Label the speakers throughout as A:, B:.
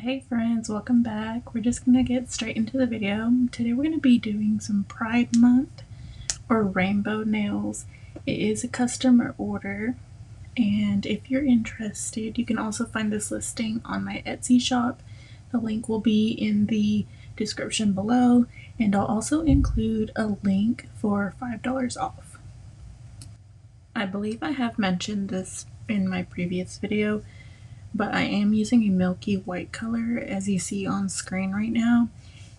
A: Hey friends, welcome back. We're just gonna get straight into the video. Today we're gonna be doing some Pride Month or rainbow nails. It is a customer order, and if you're interested, you can also find this listing on my Etsy shop. The link will be in the description below, and I'll also include a link for $5 off. I believe I have mentioned this in my previous video, but I am using a milky white color as you see on screen right now,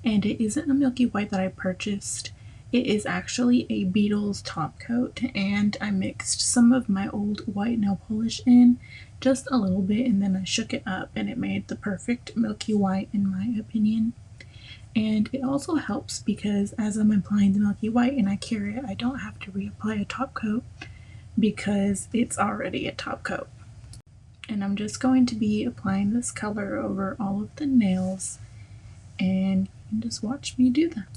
A: and it isn't a milky white that I purchased. It is actually a Beetles top coat, and I mixed some of my old white nail polish in just a little bit, and then I shook it up and it made the perfect milky white in my opinion. And it also helps because as I'm applying the milky white and I cure it, I don't have to reapply a top coat because it's already a top coat. And I'm just going to be applying this color over all of the nails, and you can just watch me do that.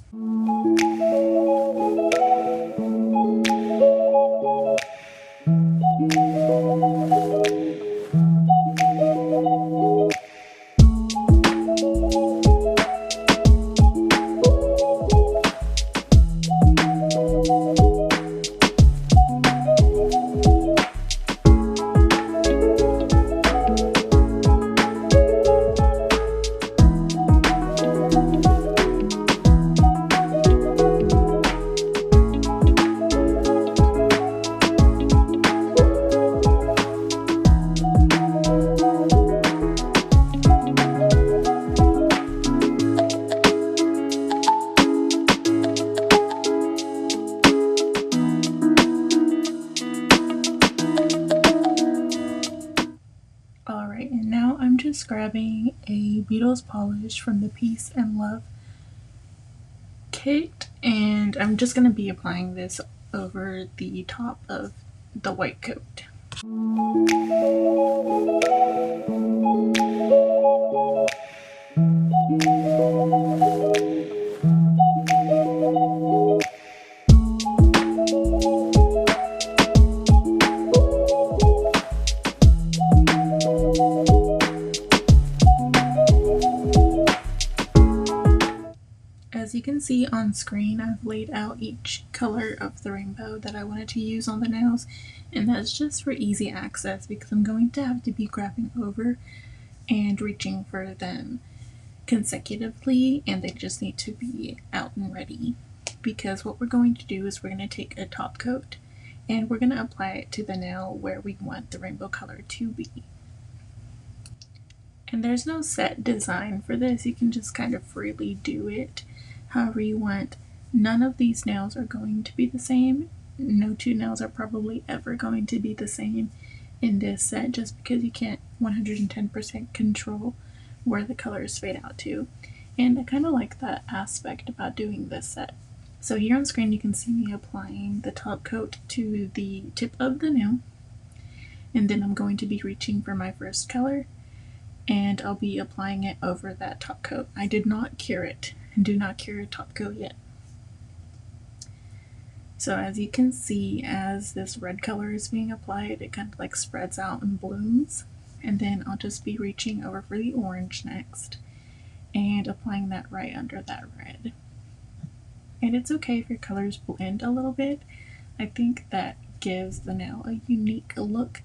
A: Alright, and now I'm just grabbing a Beetles polish from the Peace and Love kit, and I'm just going to be applying this over the top of the white coat. As you can see on screen, I've laid out each color of the rainbow that I wanted to use on the nails, and that's just for easy access because I'm going to have to be grabbing over and reaching for them consecutively, and they just need to be out and ready. Because what we're going to do is we're going to take a top coat and we're going to apply it to the nail where we want the rainbow color to be. And there's no set design for this, you can just kind of freely do it however you want. None of these nails are going to be the same. No two nails are probably ever going to be the same in this set just because you can't 110% control where the colors fade out to. And I kind of like that aspect about doing this set. So here on screen you can see me applying the top coat to the tip of the nail, and then I'm going to be reaching for my first color and I'll be applying it over that top coat. I did not cure it, and do not cure a top coat yet. So as you can see, as this red color is being applied, it kind of like spreads out and blooms, and then I'll just be reaching over for the orange next and applying that right under that red. And it's okay if your colors blend a little bit. I think that gives the nail a unique look,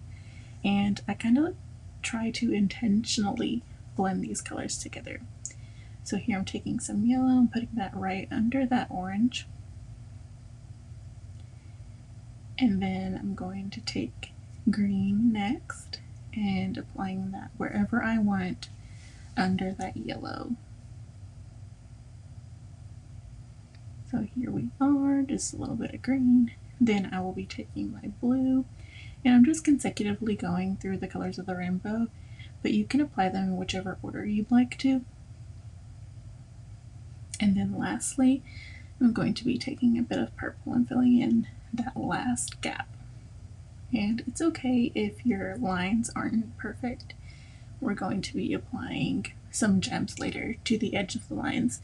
A: and I kind of try to intentionally blend these colors together. So here I'm taking some yellow and putting that right under that orange, and then I'm going to take green next and applying that wherever I want under that yellow. So here we are, just a little bit of green. Then I will be taking my blue, and I'm just consecutively going through the colors of the rainbow, but you can apply them in whichever order you'd like to. And then lastly, I'm going to be taking a bit of purple and filling in that last gap. And it's okay if your lines aren't perfect. We're going to be applying some gems later to the edge of the lines,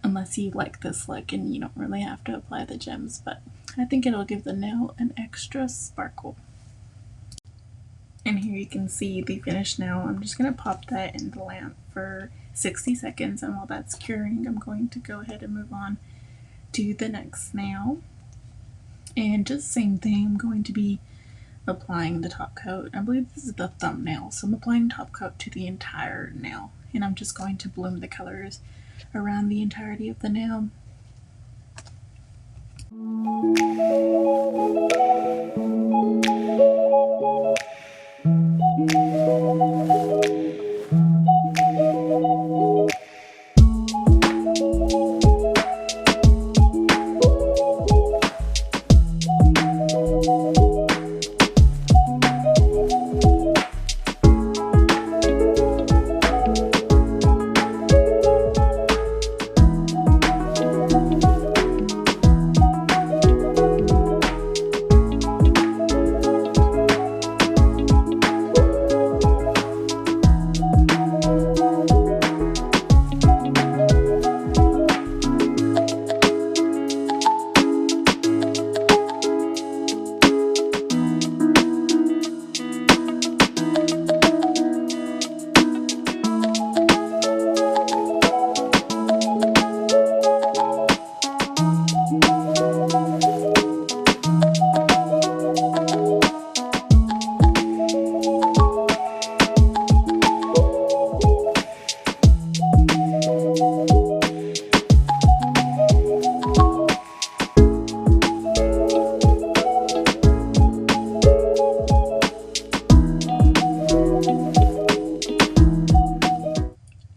A: unless you like this look and you don't really have to apply the gems, but I think it'll give the nail an extra sparkle. And here you can see the finished nail. I'm just going to pop that in the lamp for 60 seconds, and while that's curing, I'm going to go ahead and move on to the next nail. And just same thing, I'm going to be applying the top coat. I believe this is the thumbnail, so I'm applying top coat to the entire nail, and I'm just going to bloom the colors around the entirety of the nail.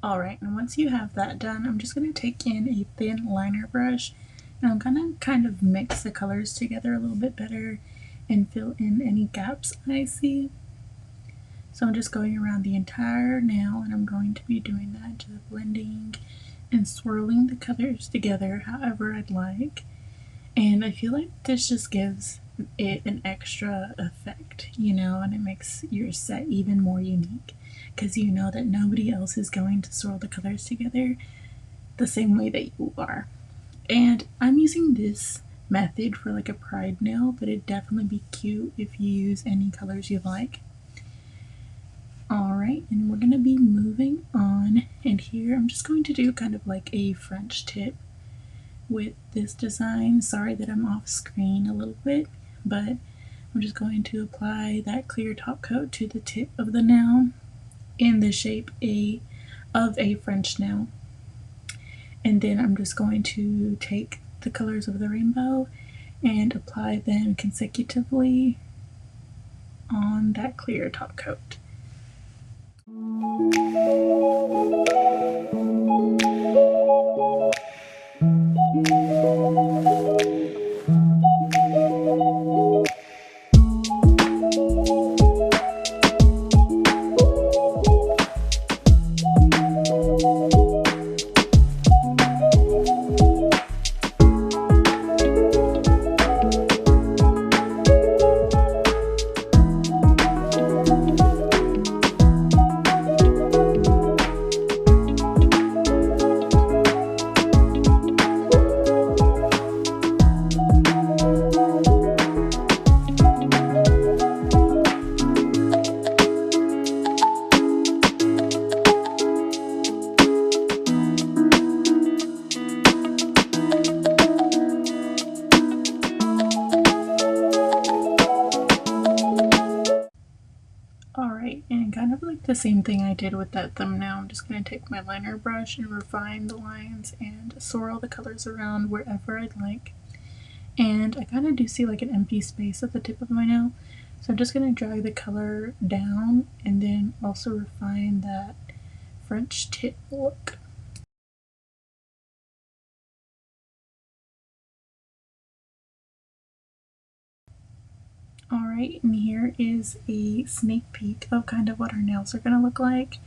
A: Alright, and once you have that done, I'm just going to take in a thin liner brush, and I'm going to kind of mix the colors together a little bit better and fill in any gaps I see. So I'm just going around the entire nail, and I'm going to be doing that, just blending and swirling the colors together however I'd like. And I feel like this just gives it an extra effect, you know, and it makes your set even more unique, because you know that nobody else is going to swirl the colors together the same way that you are. And I'm using this method for like a pride nail, but it'd definitely be cute if you use any colors you like. Alright, and we're going to be moving on, and here I'm just going to do kind of like a French tip with this design. Sorry that I'm off screen a little bit, but I'm just going to apply that clear top coat to the tip of the nail in the shape of a French nail. And then I'm just going to take the colors of the rainbow and apply them consecutively on that clear top coat. Alright, and kind of like the same thing I did with that thumbnail, I'm just going to take my liner brush and refine the lines and swirl the colors around wherever I'd like. And I kind of do see like an empty space at the tip of my nail, so I'm just going to drag the color down and then also refine that French tip look. Alright, and here is a sneak peek of kind of what our nails are going to look like.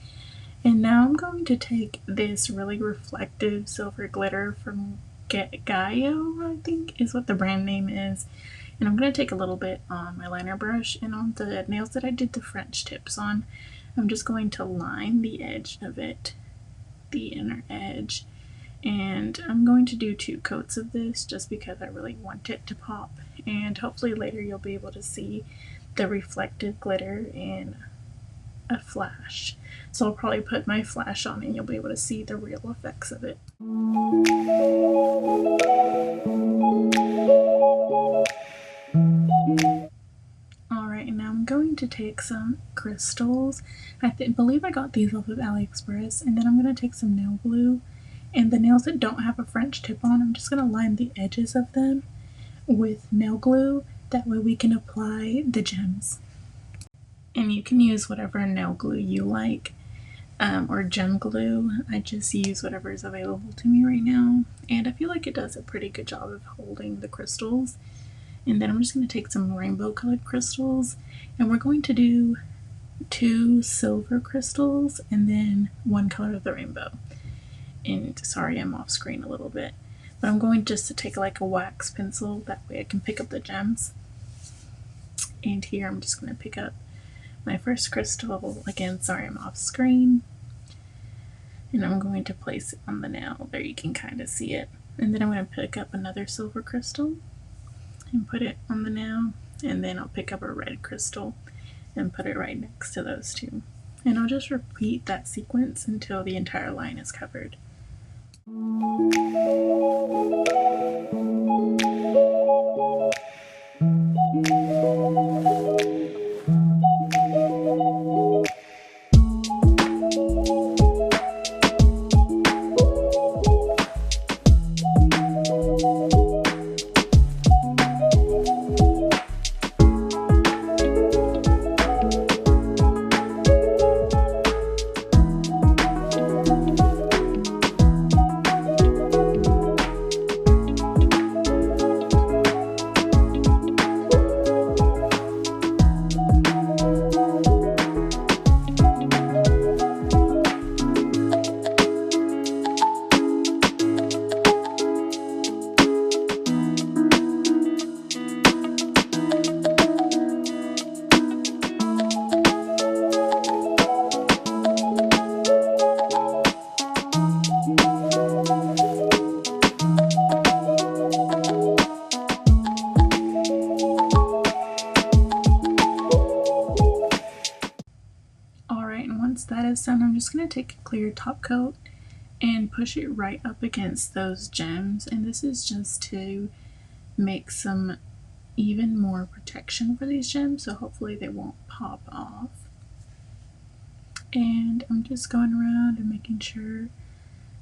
A: And now I'm going to take this really reflective silver glitter from Gaio, I think is what the brand name is. And I'm going to take a little bit on my liner brush, and on the nails that I did the French tips on, I'm just going to line the edge of it, the inner edge. And I'm going to do 2 coats of this just because I really want it to pop, and hopefully later you'll be able to see the reflective glitter in a flash. So I'll probably put my flash on and you'll be able to see the real effects of it. Alright, now I'm going to take some crystals. I believe I got these off of AliExpress, and then I'm going to take some nail glue, and the nails that don't have a French tip on, I'm just going to line the edges of them with nail glue. That way we can apply the gems. And you can use whatever nail glue you like, or gem glue. I just use whatever is available to me right now, and I feel like it does a pretty good job of holding the crystals. And then I'm just going to take some rainbow colored crystals, and we're going to do 2 silver crystals and then 1 color of the rainbow. And sorry, I'm off screen a little bit, but I'm going just to take like a wax pencil, that way I can pick up the gems. And here I'm just going to pick up my first crystal. Again, sorry, I'm off screen. And I'm going to place it on the nail. There you can kind of see it. And then I'm going to pick up another silver crystal and put it on the nail, and then I'll pick up a red crystal and put it right next to those 2. And I'll just repeat that sequence until the entire line is covered. Once that is done, I'm just going to take a clear top coat and push it right up against those gems, and this is just to make some even more protection for these gems, so hopefully they won't pop off. And I'm just going around and making sure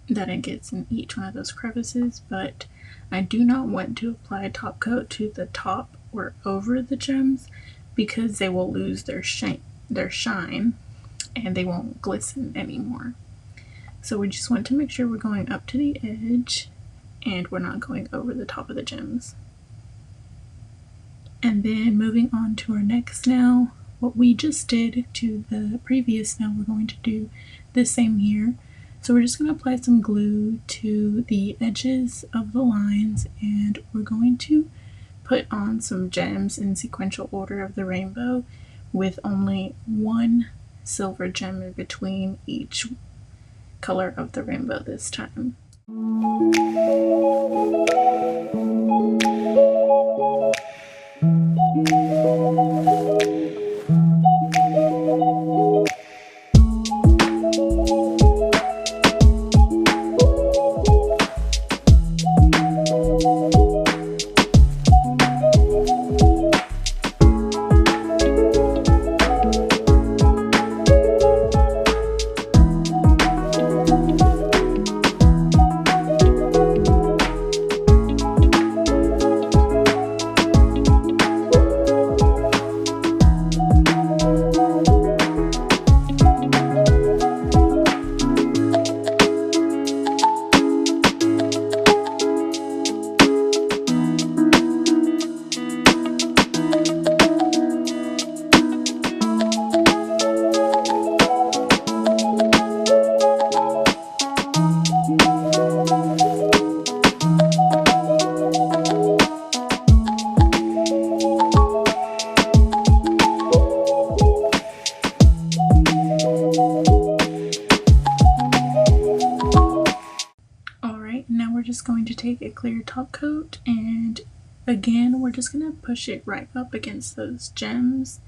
A: that it gets in each one of those crevices, but I do not want to apply a top coat to the top or over the gems because they will lose their shine and they won't glisten anymore. So we just want to make sure we're going up to the edge and we're not going over the top of the gems. And then moving on to our next nail, what we just did to the previous nail, we're going to do the same here. So we're just going to apply some glue to the edges of the lines, and we're going to put on some gems in sequential order of the rainbow with only 1 silver gem in between each color of the rainbow this time. Just going to take a clear top coat and Again, we're just going to push it right up against those gems,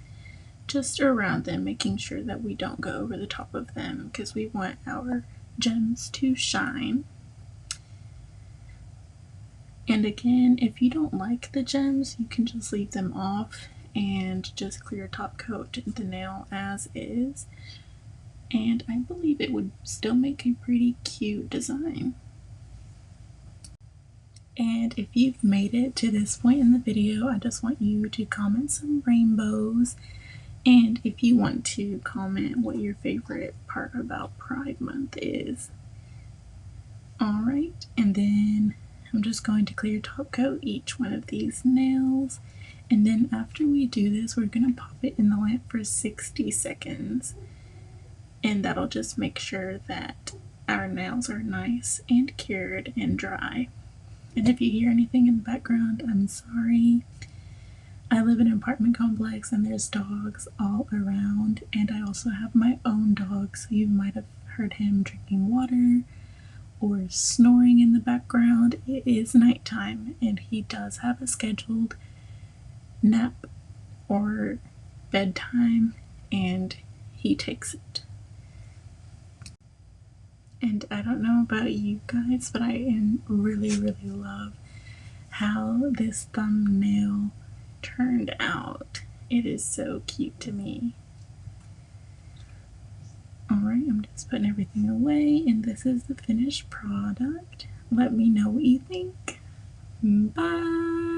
A: just around them, making sure that we don't go over the top of them because we want our gems to shine. And again, if you don't like the gems, you can just leave them off and just clear top coat the nail as is. And I believe it would still make a pretty cute design. And if you've made it to this point in the video, I just want you to comment some rainbows. And if you want to comment what your favorite part about Pride Month is. Alright, and then I'm just going to clear top coat each one of these nails. And then after we do this, we're going to pop it in the lamp for 60 seconds. And that'll just make sure that our nails are nice and cured and dry. And if you hear anything in the background, I'm sorry. I live in an apartment complex and there's dogs all around, and I also have my own dog, so you might have heard him drinking water or snoring in the background. It is nighttime and he does have a scheduled nap or bedtime, and he takes it. And I don't know about you guys, but I really love how this thumbnail turned out. It is so cute to me. Alright, I'm just putting everything away, and this is the finished product. Let me know what you think. Bye!